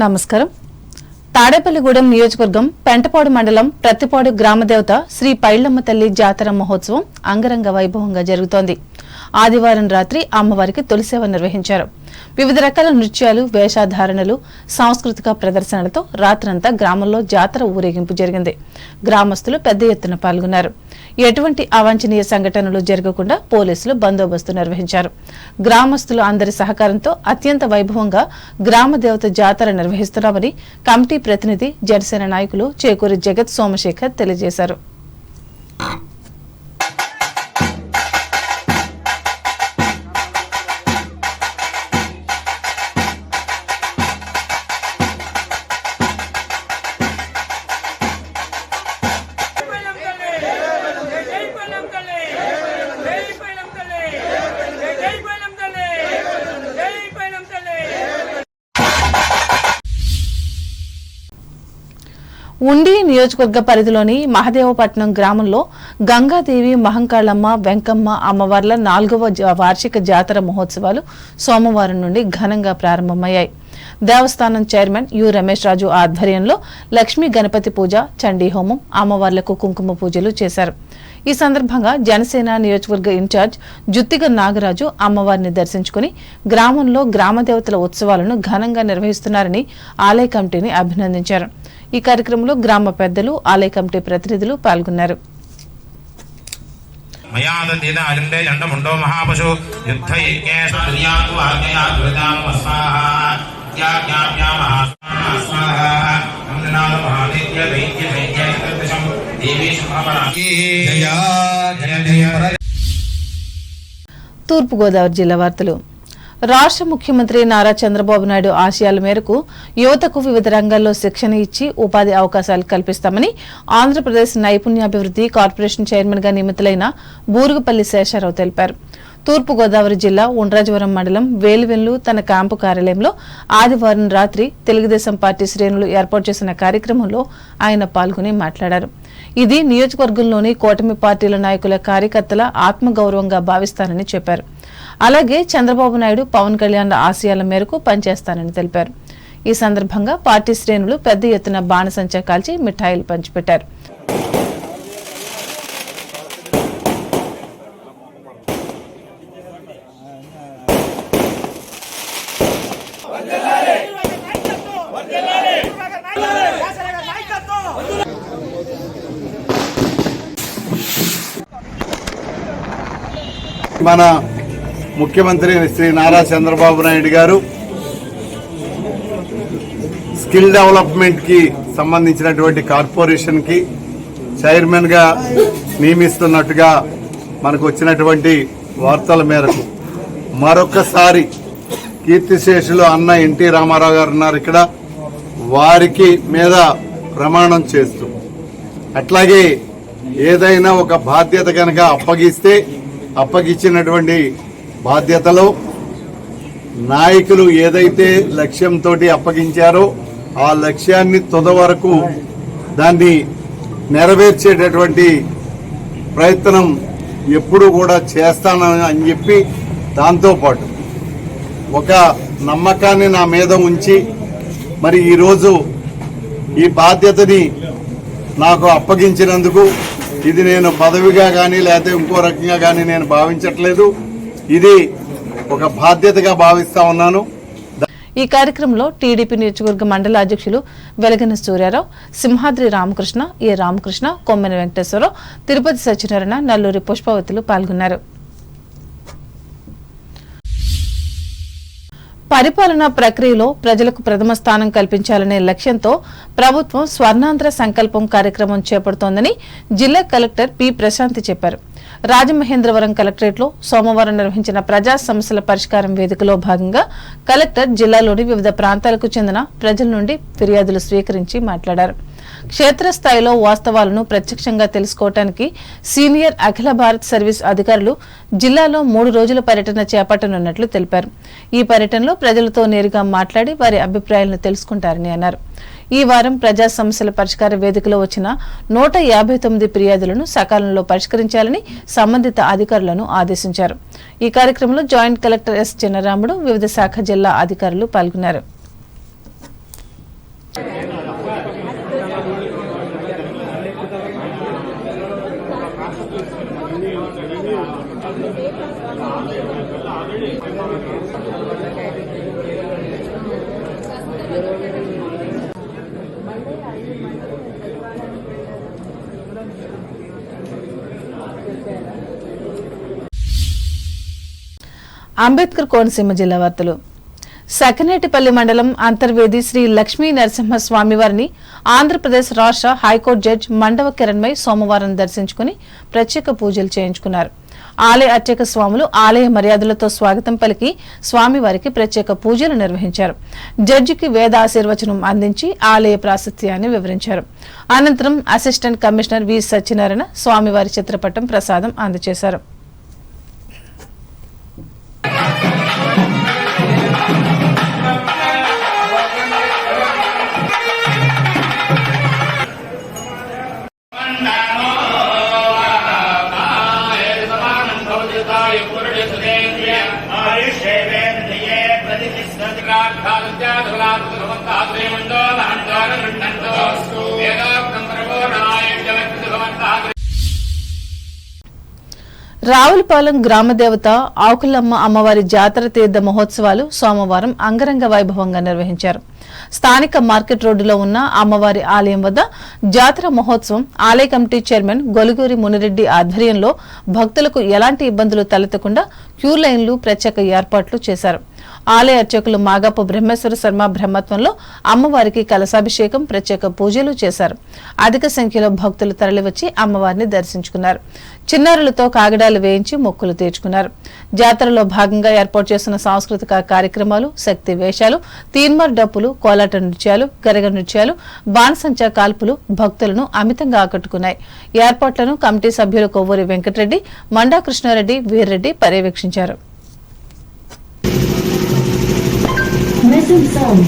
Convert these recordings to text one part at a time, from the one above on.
నమస్కారం. తాడేపల్లిగూడెం నియోజకవర్గం పెంటపాడు మండలం ప్రతిపాడు గ్రామదేవత శ్రీ పైళ్లమ్మ తల్లి జాతర మహోత్సవం అంగరంగ వైభవంగా జరుగుతోంది. ఆదివారం రాత్రి అమ్మవారికి తొలిసేవ నిర్వహించారు. వివిధ రకాల నృత్యాలు, వేషధారణలు, సాంస్కృతిక ప్రదర్శనలతో రాత్రంతా గ్రామంలో జాతర ఊరేగింపు జరిగింది. గ్రామస్తులు పెద్ద ఎత్తున పాల్గొన్నారు. ఎటువంటి అవాంఛనీయ సంఘటనలు జరగకుండా పోలీసులు బందోబస్తు నిర్వహించారు. గ్రామస్తులు అందరి సహకారంతో అత్యంత వైభవంగా గ్రామదేవత జాతర నిర్వహిస్తున్నామని కమిటీ ప్రతినిధి జనసేన నాయకులు చేకూరి జగత్ సోమశేఖర్ తెలియజేశారు. ఉండి నియోజకవర్గ పరిధిలోని మహదేవపట్నం గ్రామంలో గంగాదేవి, మహంకాళమ్మ, వెంకమ్మ అమ్మవార్ల 4వ వార్షిక జాతర మహోత్సవాలు సోమవారం నుండి ఘనంగా ప్రారంభమయ్యాయి. దేవస్థానం చైర్మన్ యు రమేష్ రాజు ఆధ్వర్యంలో లక్ష్మీ గణపతి పూజ, చండీ హోమం, అమ్మవార్లకు కుంకుమ పూజలు చేశారు. ఈ సందర్భంగా జనసేన నియోజకవర్గ ఇన్ఛార్జ్ జుత్తిగ నాగరాజు అమ్మవారిని దర్శించుకుని గ్రామంలో గ్రామదేవతల ఉత్సవాలను ఘనంగా నిర్వహిస్తున్నారని ఆలయ కమిటీని అభినందించారు. ఈ కార్యక్రమంలో గ్రామ పెద్దలు, ఆలయ కమిటీ ప్రతినిధులు పాల్గొన్నారు. తూర్పుగోదావరి జిల్లా వార్తలు. రాష్ట్ర ముఖ్యమంత్రి నారా చంద్రబాబు నాయుడు ఆశయాల మేరకు యువతకు వివిధ రంగాల్లో శిక్షణ ఇచ్చి ఉపాధి అవకాశాలు కల్పిస్తామని ఆంధ్రప్రదేశ్ నైపుణ్యాభివృద్ధి కార్పొరేషన్ చైర్మన్ గా నియమితులైన బూరుగుపల్లి శేషారావు తెలిపారు. తూర్పుగోదావరి జిల్లా ఉండ్రాజవరం మండలం వేలివెల్లు తన క్యాంపు కార్యాలయంలో ఆదివారం రాత్రి తెలుగుదేశం పార్టీ శ్రేణులు ఏర్పాటు చేసిన కార్యక్రమంలో ఆయన పాల్గొని మాట్లాడారు. ఇది నియోజకవర్గంలోని కూటమి పార్టీల నాయకుల, కార్యకర్తల ఆత్మగౌరవంగా భావిస్తానని చెప్పారు. అలాగే చంద్రబాబు నాయుడు, పవన్ కళ్యాణ్ ఆశయాల మేరకు పనిచేస్తానని తెలిపారు. ఈ సందర్భంగా పార్టీ శ్రేణులు పెద్ద ఎత్తున బాణసంచా కాల్చి మిఠాయిలు పంచిపెట్టారు. మన ముఖ్యమంత్రి శ్రీ నారా చంద్రబాబు నాయుడు గారు స్కిల్ డెవలప్మెంట్ కి సంబంధించినటువంటి కార్పొరేషన్ కి చైర్మన్ గా నియమిస్తున్నట్టుగా మనకు వచ్చినటువంటి వార్తల మేరకు మరొకసారి కీర్తిశేషులు అన్న ఎన్టీ రామారావు గారు ఉన్నారు ఇక్కడ, వారికి మీద ప్రమాణం చేస్తూ, అట్లాగే ఏదైనా ఒక బాధ్యత కనుక అప్పగించినటువంటి బాధ్యతలో నాయకులు ఏదైతే లక్ష్యంతో అప్పగించారో ఆ లక్ష్యాన్ని తుద వరకు దాన్ని నెరవేర్చేటటువంటి ప్రయత్నం ఎప్పుడూ కూడా చేస్తానని చెప్పి, దాంతోపాటు ఒక నమ్మకాన్ని నా మీద ఉంచి మరి ఈరోజు ఈ బాధ్యతని నాకు అప్పగించినందుకు ఇది నేను పదవిగా కానీ లేకపోతే ఇంకో రకంగా కానీ నేను భావించట్లేదు, ఇది ఒక బాధ్యతగా భావిస్తా ఉన్నాను. ఈ కార్యక్రమంలో టీడీపీ నియోజకవర్గ మండల అధ్యక్షులు వెలగన సూర్యారావు, సింహాద్రి రామకృష్ణ, ఏ రామకృష్ణ, కొమ్మెన వెంకటేశ్వరరావు, తిరుపతి సత్యనారాయణ, నల్లూరి పుష్పవతులు పాల్గొన్నారు. పరిపాలనా ప్రక్రియలో ప్రజలకు ప్రథమ స్థానం కల్పించాలనే లక్ష్యంతో ప్రభుత్వం స్వర్ణాంధ్ర సంకల్పం కార్యక్రమం చేపడుతోందని జిల్లా కలెక్టర్ పి ప్రశాంతి చెప్పారు. రాజమహేంద్రవరం కలెక్టరేట్లో సోమవారం నిర్వహించిన ప్రజా సమస్యల పరిష్కారం వేదికలో భాగంగా కలెక్టర్ జిల్లాలోని వివిధ ప్రాంతాలకు చెందిన ప్రజల నుండి ఫిర్యాదులు స్వీకరించి మాట్లాడారు. క్షేత్రస్థాయిలో వాస్తవాలను ప్రత్యక్షంగా తెలుసుకోవడానికి సీనియర్ అఖిల భారత్ సర్వీస్ అధికారులు జిల్లాలో 3 రోజుల పర్యటన చేపట్టనున్నట్లు తెలిపారు. ఈ పర్యటనలో ప్రజలతో నేరుగా మాట్లాడి వారి అభిప్రాయాలను తెలుసుకుంటారని అన్నారు. ఈ వారం ప్రజా సమస్యల పరిష్కార వేదికలో వచ్చిన 159 ఫిర్యాదులను సకాలంలో పరిష్కరించాలని సంబంధిత అధికారులను ఆదేశించారు. ఈ కార్యక్రమంలో జాయింట్ కలెక్టర్ ఎస్ చిన్నరాముడు, వివిధ శాఖ జిల్లా అధికారులు పాల్గొన్నారు. అంబేద్కర్ కోనసీమ జిల్లా వార్తలు. సకినేటిపల్లి మండలం అంతర్వేది శ్రీ లక్ష్మీ నరసింహ స్వామివారిని ఆంధ్రప్రదేశ్ రాష్ట్ర హైకోర్టు జడ్జి మండవ కిరణ్మయ్ సోమవారం దర్శించుకుని ప్రత్యేక పూజలు చేయించుకున్నారు. ఆలయ అర్చక స్వాములు ఆలయ మర్యాదలతో స్వాగతం పలికి స్వామివారికి ప్రత్యేక పూజలు నిర్వహించారు. జడ్జికి వేదాశీర్వచనం అందించి ఆలయ ప్రాశస్త్యాన్ని వివరించారు. అనంతరం అసిస్టెంట్ కమిషనర్ వి సత్యనారాయణ స్వామివారి చిత్రపటం ప్రసాదం అందజేశారు. రావులపాలెం గ్రామదేవత ఆకులమ్మ అమ్మవారి జాతర తీర్థ మహోత్సవాలు సోమవారం అంగరంగ వైభవంగా నిర్వహించారు. స్థానిక మార్కెట్ రోడ్డులో ఉన్న అమ్మవారి ఆలయం వద్ద జాతర మహోత్సవం ఆలయ కమిటీ చైర్మన్ గొలుగూరి మునిరెడ్డి ఆధ్వర్యంలో భక్తులకు ఎలాంటి ఇబ్బందులు తలెత్తకుండా క్యూ లైన్లు ప్రత్యేక ఏర్పాట్లు చేశారు. ఆలయ అర్చకులు మాగాపు బ్రహ్మేశ్వర శర్మ బ్రహ్మత్వంలో అమ్మవారికి కలశాభిషేకం ప్రత్యేక పూజలు చేశారు. అధిక సంఖ్యలో భక్తులు తరలివచ్చి అమ్మవారిని దర్శించుకున్నారు. చిన్నారులతో కాగడాలు వేయించి మొక్కులు తీర్చుకున్నారు. జాతరలో భాగంగా ఏర్పాటు చేసిన సాంస్కృతిక కార్యక్రమాలు, శక్తి వేషాలు, తీన్మార్ డప్పులు, కోలాట నృత్యాలు, గరగ నృత్యాలు, బాణసంచా కాల్పులు భక్తులను అమితంగా ఆకట్టుకున్నాయి. ఏర్పాట్లను కమిటీ సభ్యులు కొవ్వూరి వెంకటరెడ్డి, మండా కృష్ణారెడ్డి, వీర్రెడ్డి పర్యవేక్షించారు. Missing song.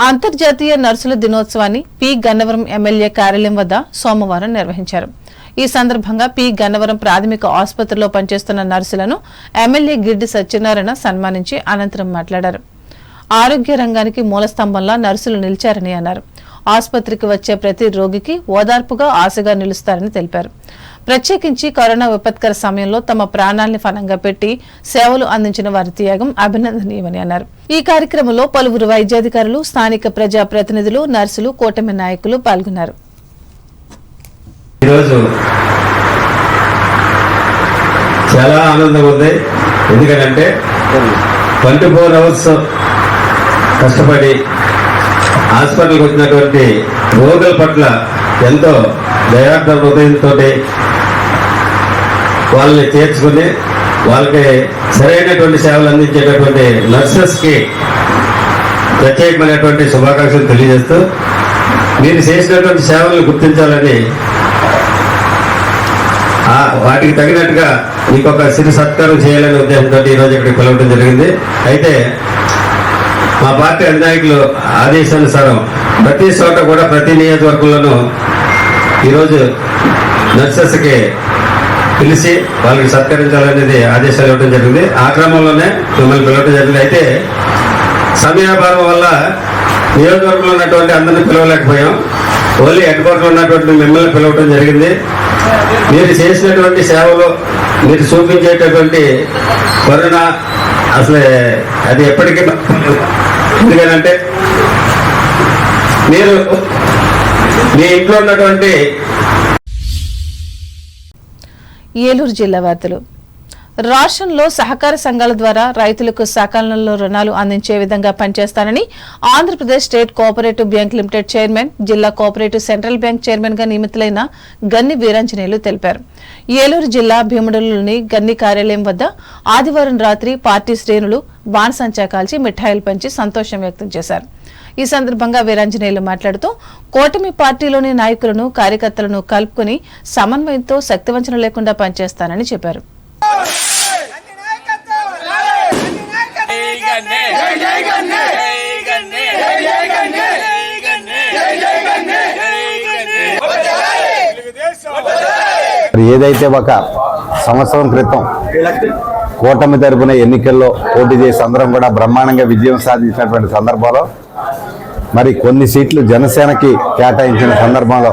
అంతర్జాతీయ నర్సుల దినోత్సవాన్ని పి గన్నవరం ఎమ్మెల్యే కార్యాలయం వద్ద సోమవారం నిర్వహించారు. ఈ సందర్భంగా పి గన్నవరం ప్రాథమిక ఆసుపత్రిలో పనిచేస్తున్న నర్సులను ఎమ్మెల్యే గిడ్డి సత్యనారాయణ సన్మానించి అనంతరం మాట్లాడారు. ఆరోగ్య రంగానికి మూలస్తంభంలా నర్సులు నిలిచారని అన్నారు. ఆసుపత్రికి వచ్చే ప్రతి రోగికి ఓదార్పుగా ఆశగా నిలుస్తారని తెలిపారు. ప్రత్యేకించి కరోనా విపత్కర సమయంలో తమ ప్రాణాల్ని ఫలంగా పెట్టి సేవలు అందించిన వారి త్యాగం అభినందనీయమని అన్నారు. ఈ కార్యక్రమంలో పలువురు వైద్యాధికారులు, స్థానిక ప్రజా ప్రతినిధులు, నర్సులు, కూటమి నాయకులు పాల్గొన్నారు. చాలా ఆనందంగా ఉంది. ఎందుకంటే 24 అవర్స్ కష్టపడి హాస్పిటల్కి వచ్చినటువంటి రోగుల పట్ల ఎంతో దయార్థ హృదయంతో వాళ్ళని చేర్చుకుని వాళ్ళకి సరైనటువంటి సేవలు అందించేటటువంటి నర్సెస్కి ప్రత్యేకమైనటువంటి శుభాకాంక్షలు తెలియజేస్తూ మీరు చేసినటువంటి సేవలను గుర్తించాలని, వాటికి తగినట్టుగా మీకు ఒక సిరి సత్కారం చేయాలనే ఉద్దేశంతో ఈరోజు ఇక్కడికి పిలవడం జరిగింది. అయితే మా పార్టీ అధినాయకులు ఆదేశానుసారం ప్రతి చోట కూడా ప్రతి నియోజకవర్గంలోనూ ఈరోజు నర్సెస్కి పిలిచి వాళ్ళకి సత్కరించాలనేది ఆదేశాలు ఇవ్వడం జరిగింది. ఆ క్రమంలోనే మిమ్మల్ని పిలవడం జరిగింది. అయితే సమయాభావం వల్ల నియోజకవర్గంలో ఉన్నటువంటి అందరినీ పిలవలేకపోయాం. ఓన్లీ హెడ్ క్వార్టర్లో ఉన్నటువంటి మిమ్మల్ని పిలవడం జరిగింది. మీరు చేసినటువంటి సేవలు, మీరు చూపించేటటువంటి కరుణ అసలు అది ఎప్పటికీ, ఎందుకంటే మీరు మీ ఇంట్లో ఉన్నటువంటి. ఏలూరు జిల్లా వార్తలు. రాష్ట్రంలో సహకార సంఘాల ద్వారా రైతులకు సకాలంలో రుణాలు అందించే విధంగా పనిచేస్తానని Andhra Pradesh state cooperative bank limited chairman, జిల్లా కోఆపరేటివ్ సెంట్రల్ బ్యాంక్ చైర్మన్ గా నియమితులైన గన్ని వీరాంజనేయులు తెలిపారు. ఏలూరు జిల్లా భీముడలోని గన్ని కార్యాలయం వద్ద ఆదివారం రాత్రి పార్టీ శ్రేణులు బాణసంచా కాల్చి మిఠాయిలు పంచి సంతోషం వ్యక్తం చేశారు. ఈ సందర్భంగా వీరాంజనేయులు మాట్లాడుతూ కూటమి పార్టీలోని నాయకులను, కార్యకర్తలను కలుపుకుని సమన్వయంతో శక్తివంచన లేకుండా పనిచేస్తానని చెప్పారు. మరి ఏదైతే ఒక సంవత్సరం క్రితం కూటమి తరపున ఎన్నికల్లో పోటీ చేసి అందరం కూడా బ్రహ్మాండంగా విజయం సాధించినటువంటి సందర్భంలో మరి కొన్ని సీట్లు జనసేనకి కేటాయించిన సందర్భంలో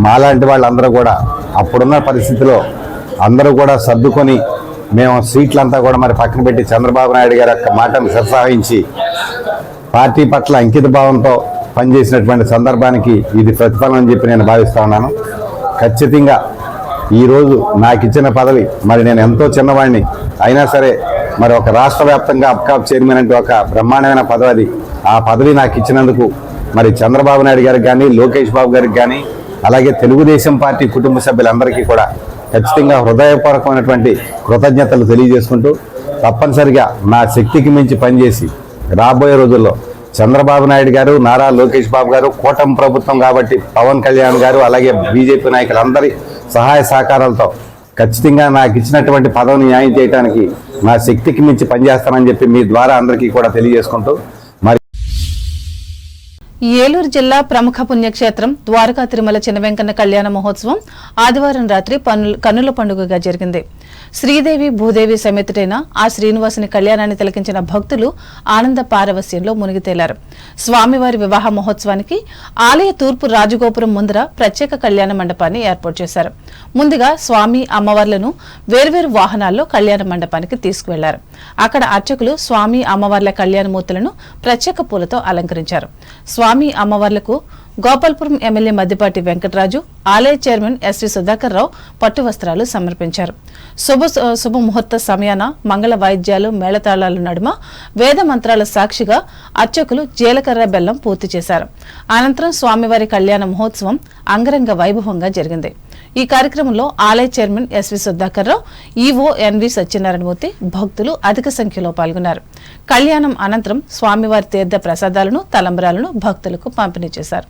మాలాంటి వాళ్ళందరూ కూడా అప్పుడున్న పరిస్థితిలో అందరూ కూడా సర్దుకొని మేము సీట్లంతా కూడా మరి పక్కన పెట్టి చంద్రబాబు నాయుడు గారి యొక్క మాటను శిరసాహించి పార్టీ పట్ల అంకిత భావంతో పనిచేసినటువంటి సందర్భానికి ఇది ప్రతిఫలం అని చెప్పి నేను భావిస్తా ఉన్నాను. ఖచ్చితంగా ఈరోజు నాకు ఇచ్చిన పదవి మరి నేను ఎంతో చిన్నవాడిని అయినా సరే మరి ఒక రాష్ట్ర వ్యాప్తంగా అబ్కాప్ చైర్మన్ అంటే ఒక బ్రహ్మాండమైన పదవి. ఆ పదవి నాకు ఇచ్చినందుకు మరి చంద్రబాబు నాయుడు గారికి కానీ, లోకేష్ బాబు గారికి కానీ, అలాగే తెలుగుదేశం పార్టీ కుటుంబ సభ్యులందరికీ కూడా ఖచ్చితంగా హృదయపూర్వకమైనటువంటి కృతజ్ఞతలు తెలియజేసుకుంటూ తప్పనిసరిగా నా శక్తికి మించి పనిచేసి రాబోయే రోజుల్లో చంద్రబాబు నాయుడు గారు, నారా లోకేష్ బాబు గారు, కూటమి ప్రభుత్వం కాబట్టి పవన్ కళ్యాణ్ గారు, అలాగే బీజేపీ నాయకులందరి సహాయ సహకారాలతో ఖచ్చితంగా నాకు ఇచ్చినటువంటి పదవిని న్యాయం చేయడానికి నా శక్తికి మించి పనిచేస్తానని చెప్పి మీ ద్వారా అందరికీ కూడా తెలియజేసుకుంటూ మరి ఏలూరు జిల్లా ప్రముఖ పుణ్యక్షేత్రం ద్వారకా తిరుమల చిన్న వెంకన్న కళ్యాణ మహోత్సవం ఆదివారం రాత్రి కన్నుల పండుగగా జరిగింది. శ్రీదేవి భూదేవి సమేతుడైన ఆ శ్రీనివాసుని కళ్యాణాన్ని తిలకించిన భక్తులు ఆనంద పారవస్యంలో మునిగి తేలారు. స్వామివారి వివాహ మహోత్సవానికి ఆలయ తూర్పు రాజగోపురం ముందర ప్రత్యేక కళ్యాణ మండపాన్ని ఏర్పాటు చేశారు. ముందుగా స్వామి అమ్మవార్లను వేర్వేరు వాహనాల్లో కళ్యాణ మండపానికి తీసుకువెళ్లారు. అక్కడ అర్చకులు స్వామి అమ్మవార్ల కళ్యాణమూర్తులను ప్రత్యేక పూలతో అలంకరించారు. స్వామి అమ్మవార్లకు గోపాల్పురం ఎమ్మెల్యే మద్దిపాటి వెంకటరాజు, ఆలయ చైర్మన్ ఎస్వి సుధాకర్ రావు పట్టు వస్త్రాలు సమర్పించారు. శుభముహూర్త సమయాన మంగళ వాయిద్యాలు, మేళతాళాల నడుమ వేద మంత్రాల సాక్షిగా అర్చకులు జీలకర్ర బెల్లం పూర్తి చేశారు. అనంతరం స్వామివారి కళ్యాణ మహోత్సవం అంగరంగ వైభవంగా జరిగింది. ఈ కార్యక్రమంలో ఆలయ చైర్మన్ ఎస్వి సుధాకర్ రావు, ఈవో ఎన్వి సత్యనారాయణమూర్తి, భక్తులు అధిక సంఖ్యలో పాల్గొన్నారు. కళ్యాణం అనంతరం స్వామివారి తీర్థ ప్రసాదాలను, తలంబరాలను భక్తులకు పంపిణీ చేశారు.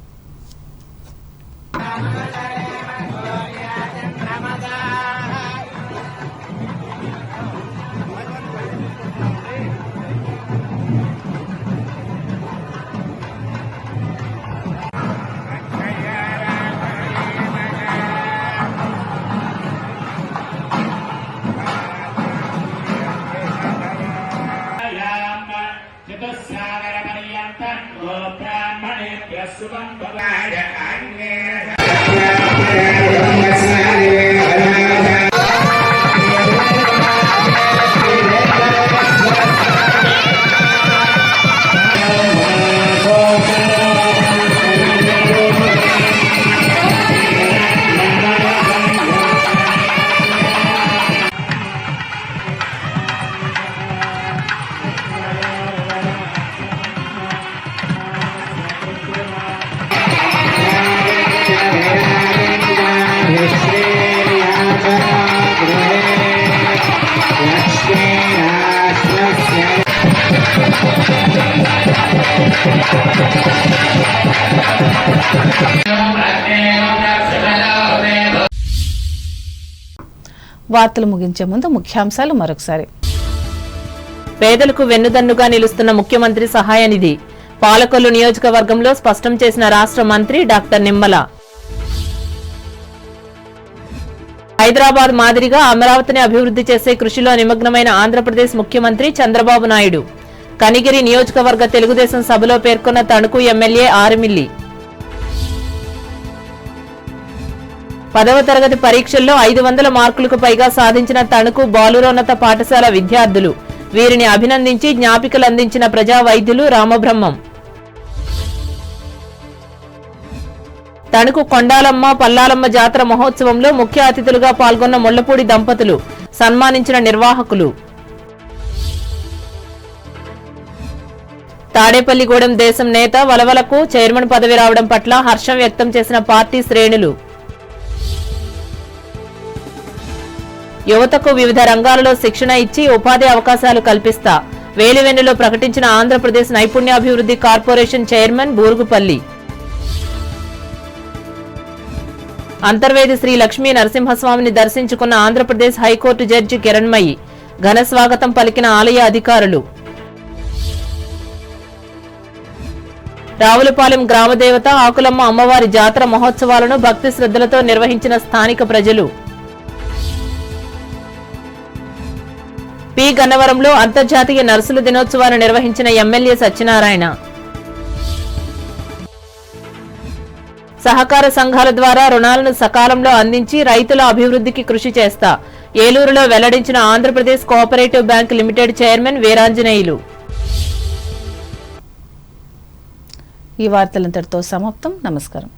వార్తలు ముగించే ముందు ముఖ్యాంశాలు మరొకసారి. పేదలకు వెన్నుదన్నుగా నిలుస్తున్న ముఖ్యమంత్రి సహాయ నిధి పాలకొల్లు నియోజకవర్గంలో స్పష్టం చేసిన రాష్ట్ర మంత్రి డాక్టర్ నిమ్మల. హైదరాబాద్ మాదిరిగా అమరావతిని అభివృద్ధి చేసే కృషిలో నిమగ్నమైన ఆంధ్రప్రదేశ్ ముఖ్యమంత్రి చంద్రబాబు నాయుడు. కనిగిరి నియోజకవర్గ తెలుగుదేశం సభలో పేర్కొన్న తణుకు ఎమ్మెల్యే ఆరిమిల్లి. 10వ తరగతి పరీక్షల్లో 500 మార్కులకు పైగా సాధించిన తణుకు బాలురోన్నత పాఠశాల విద్యార్థులు. వీరిని అభినందించి జ్ఞాపికలు అందించిన ప్రజా వైద్యులు రామబ్రహ్మం. తణుకు కొండాలమ్మ పల్లాలమ్మ జాతర మహోత్సవంలో ముఖ్య అతిథులుగా పాల్గొన్న ముళ్లపూడి దంపతులు, సన్మానించిన నిర్వాహకులు. తాడేపల్లిగూడెం దేశం నేత వలవలకు చైర్మన్ పదవి రావడం పట్ల హర్షం వ్యక్తం చేసిన పార్టీ శ్రేణులు. యువతకు వివిధ రంగాలలో శిక్షణ ఇచ్చి ఉపాధి అవకాశాలు కల్పిస్తా వేలివెన్నులో ప్రకటించిన ఆంధ్రప్రదేశ్ నైపుణ్యాభివృద్ధి కార్పొరేషన్ చైర్మన్ బూరుగుపల్లి. అంతర్వేది శ్రీ లక్ష్మీ నరసింహస్వామిని దర్శించుకున్న ఆంధ్రప్రదేశ్ హైకోర్టు జడ్జి కిరణ్మయి. ఘన స్వాగతం పలికిన ఆలయ అధికారులు. రావులపాలెం గ్రామదేవత ఆకులమ్మ అమ్మవారి జాతర మహోత్సవాలను భక్తి శ్రద్ధలతో నిర్వహించిన స్థానిక ప్రజలు. పి గన్నవరంలో అంతర్జాతీయ నర్సుల దినోత్సవాన్ని నిర్వహించిన ఎమ్మెల్యే సత్యనారాయణ. సహకార సంఘాల ద్వారా రుణాలను సకాలంలో అందించి రైతుల అభివృద్ధికి కృషి చేస్తా ఏలూరులో వెల్లడించిన Andhra Pradesh cooperative bank limited chairman Veeranjaneyulu. ఈ వార్తలంతటితో సమాప్తం. నమస్కారం.